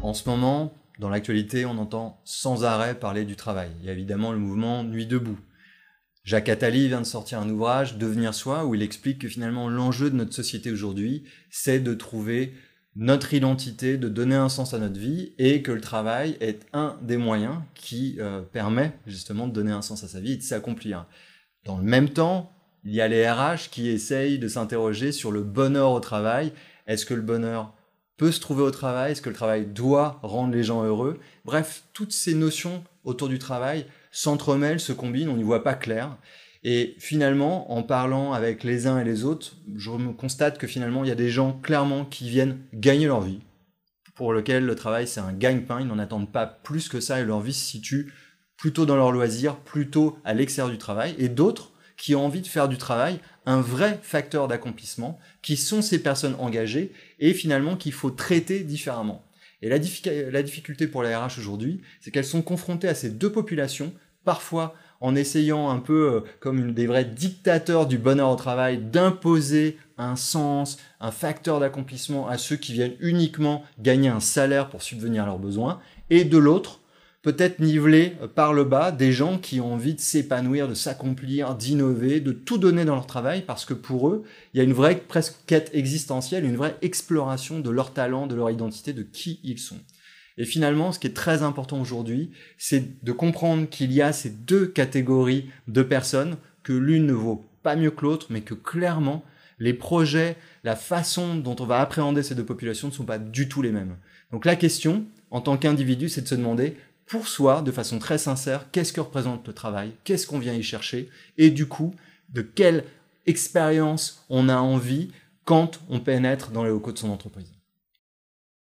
En ce moment, dans l'actualité, on entend sans arrêt parler du travail. Il y a évidemment le mouvement Nuit debout. Jacques Attali vient de sortir un ouvrage, Devenir soi, où il explique que finalement l'enjeu de notre société aujourd'hui, c'est de trouver notre identité, de donner un sens à notre vie, et que le travail est un des moyens qui permet justement de donner un sens à sa vie et de s'accomplir. Dans le même temps, il y a les RH qui essayent de s'interroger sur le bonheur au travail. Est-ce que le bonheur peut se trouver au travail? Est-ce que le travail doit rendre les gens heureux? Bref, toutes ces notions autour du travail s'entremêlent, se combinent, on n'y voit pas clair. Et finalement, en parlant avec les uns et les autres, je me constate que finalement, il y a des gens clairement qui viennent gagner leur vie, pour lesquels le travail c'est un gagne-pain, ils n'en attendent pas plus que ça et leur vie se situe plutôt dans leur loisir, plutôt à l'extérieur du travail, et d'autres qui ont envie de faire du travail un vrai facteur d'accomplissement, qui sont ces personnes engagées et finalement qu'il faut traiter différemment. Et la difficulté pour les RH aujourd'hui, c'est qu'elles sont confrontées à ces deux populations, parfois en essayant un peu comme des vrais dictateurs du bonheur au travail, d'imposer un sens, un facteur d'accomplissement à ceux qui viennent uniquement gagner un salaire pour subvenir à leurs besoins, et de l'autre, peut-être niveler par le bas des gens qui ont envie de s'épanouir, de s'accomplir, d'innover, de tout donner dans leur travail, parce que pour eux, il y a une vraie presque quête existentielle, une vraie exploration de leur talent, de leur identité, de qui ils sont. Et finalement, ce qui est très important aujourd'hui, c'est de comprendre qu'il y a ces deux catégories de personnes, que l'une ne vaut pas mieux que l'autre, mais que clairement, les projets, la façon dont on va appréhender ces deux populations ne sont pas du tout les mêmes. Donc la question, en tant qu'individu, c'est de se demander, pour soi, de façon très sincère, qu'est-ce que représente le travail, qu'est-ce qu'on vient y chercher, et du coup, de quelle expérience on a envie quand on pénètre dans les locaux de son entreprise.